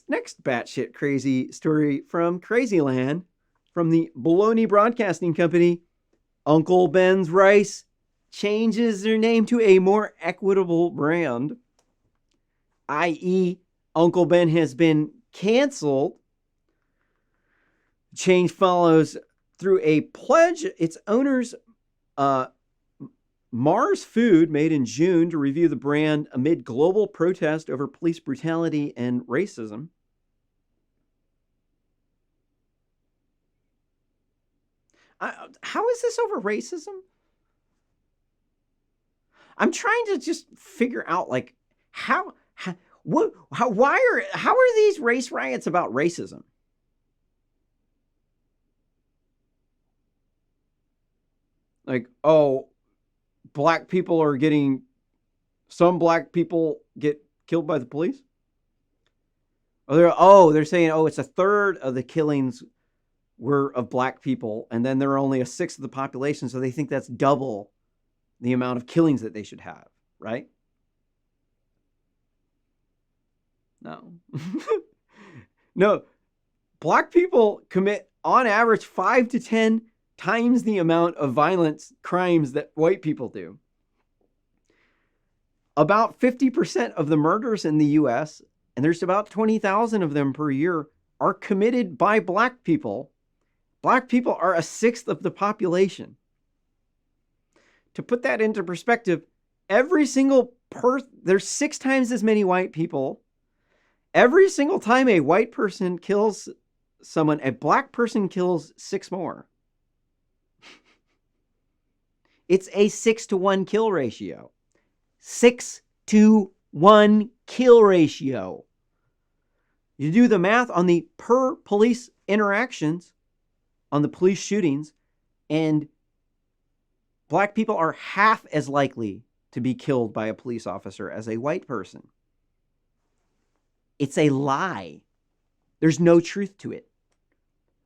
next batshit crazy story from Crazyland from the Bologna Broadcasting Company. Uncle Ben's Rice changes their name to a more equitable brand, i.e., Uncle Ben has been canceled. Change follows through a pledge its owners, Mars Food, made in June to review the brand amid global protest over police brutality and racism. How is this over racism? I'm trying to just figure out like how how are these race riots about racism? Like, oh, black people are getting some black people get killed by the police? They're saying, oh, it's a third of the killings were of black people, and then they're only a sixth of the population, so they think that's double the amount of killings that they should have, right? No. No. Black people commit, on average, 5 to 10 times the amount of violence crimes that white people do. About 50% of the murders in the US, and there's about 20,000 of them per year, are committed by black people. Black people are a sixth of the population. To put that into perspective, there's 6 times as many white people. Every single time a white person kills someone, a black person kills 6 more. It's a 6-to-1 kill ratio. 6-to-1 kill ratio. You do the math on the per police interactions, on the police shootings, and black people are half as likely to be killed by a police officer as a white person. It's a lie. There's no truth to it.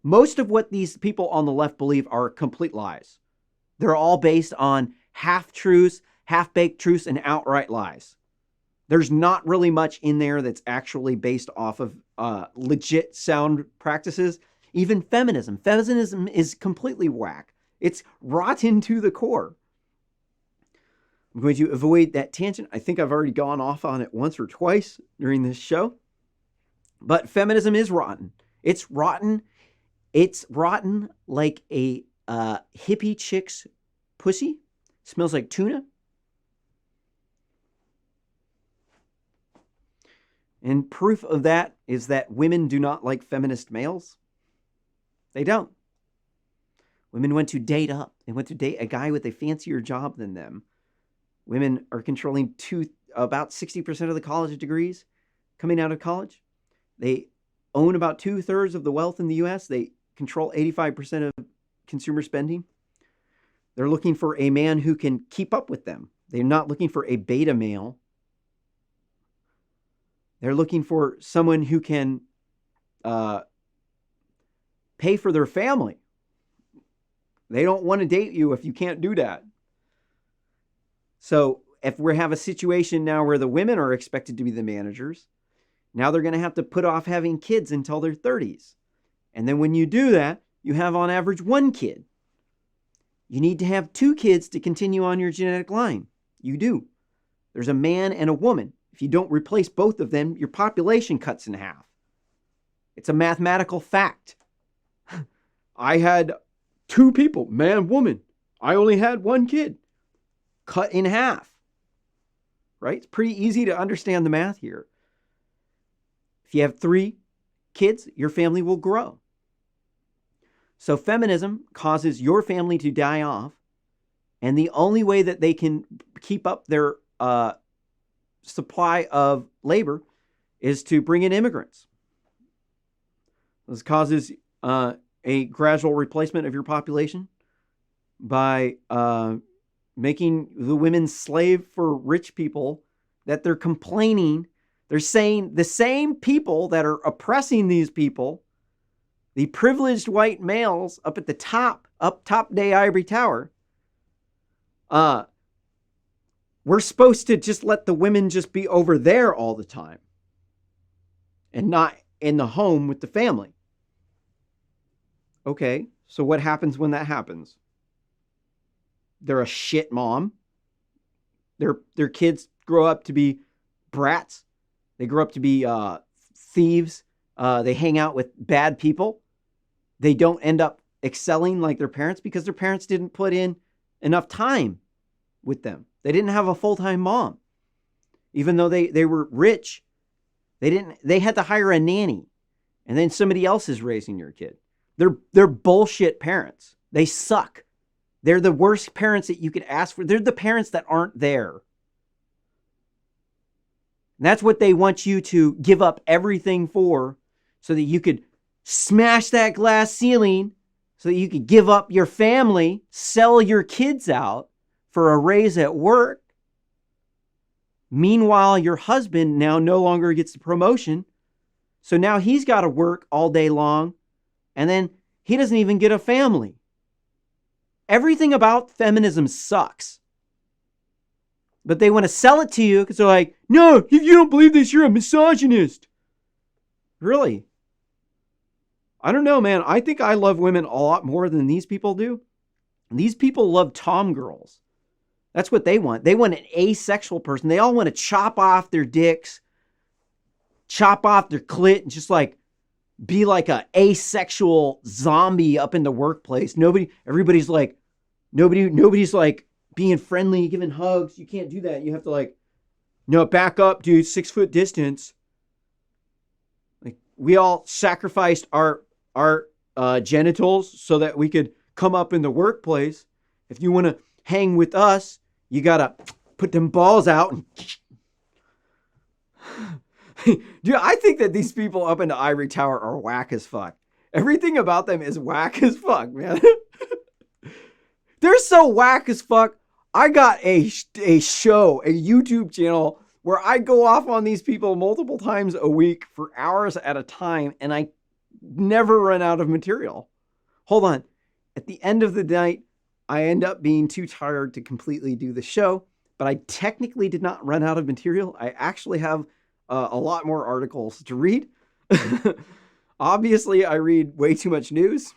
Most of what these people on the left believe are complete lies. They're all based on half-truths, half-baked truths, and outright lies. There's not really much in there that's actually based off of legit sound practices. Even feminism. Feminism is completely whack. It's rotten to the core. I'm going to avoid that tangent. I think I've already gone off on it once or twice during this show. But feminism is rotten. It's rotten. It's rotten like a hippie chick's pussy. Smells like tuna. And proof of that is that women do not like feminist males. They don't. Women went to date up. They went to date a guy with a fancier job than them. Women are controlling about 60% of the college degrees coming out of college. They own about 2/3 of the wealth in the U.S. They control 85% of consumer spending. They're looking for a man who can keep up with them. They're not looking for a beta male. They're looking for someone who can pay for their family. They don't want to date you if you can't do that. So if we have a situation now where the women are expected to be the managers, now they're going to have to put off having kids until their 30s. And then when you do that, you have on average 1 kid. You need to have 2 kids to continue on your genetic line. You do. There's a man and a woman. If you don't replace both of them, your population cuts in half. It's a mathematical fact. I had 2 people, man, woman. I only had 1 kid. Cut in half. Right? It's pretty easy to understand the math here. If you have 3 kids, your family will grow. So feminism causes your family to die off, and the only way that they can keep up their supply of labor is to bring in immigrants. This causes a gradual replacement of your population by making the women slave for rich people that they're complaining. They're saying the same people that are oppressing these people, the privileged white males up at the top, up top day ivory tower, we're supposed to just let the women just be over there all the time and not in the home with the family. Okay, so what happens when that happens? They're a shit mom. Their kids grow up to be brats. They grow up to be thieves. They hang out with bad people. They don't end up excelling like their parents because their parents didn't put in enough time with them. They didn't have a full-time mom. Even though they were rich, they had to hire a nanny, and then somebody else is raising your kid. They're bullshit parents. They suck. They're the worst parents that you could ask for. They're the parents that aren't there. And that's what they want you to give up everything for, so that you could smash that glass ceiling, so that you could give up your family, sell your kids out for a raise at work. Meanwhile, your husband now no longer gets the promotion. So now he's got to work all day long, and then he doesn't even get a family. Everything about feminism sucks. But they want to sell it to you because they're like, no, if you don't believe this, you're a misogynist. Really? I don't know, man. I think I love women a lot more than these people do. These people love tom girls. That's what they want. They want an asexual person. They all want to chop off their dicks, chop off their clit, and just like be like a asexual zombie up in the workplace. Everybody's like, nobody's like being friendly, giving hugs. You can't do that. You have to like, no, back up, dude. 6 foot distance. Like we all sacrificed our genitals so that we could come up in the workplace. If you want to hang with us, you gotta put them balls out. Dude, I think that these people up in the ivory tower are whack as fuck. Everything about them is whack as fuck, man. They're so whack as fuck. I got a show, a YouTube channel where I go off on these people multiple times a week for hours at a time, and I never run out of material. Hold on. At the end of the night, I end up being too tired to completely do the show, but I technically did not run out of material. I actually have a lot more articles to read. Obviously, I read way too much news.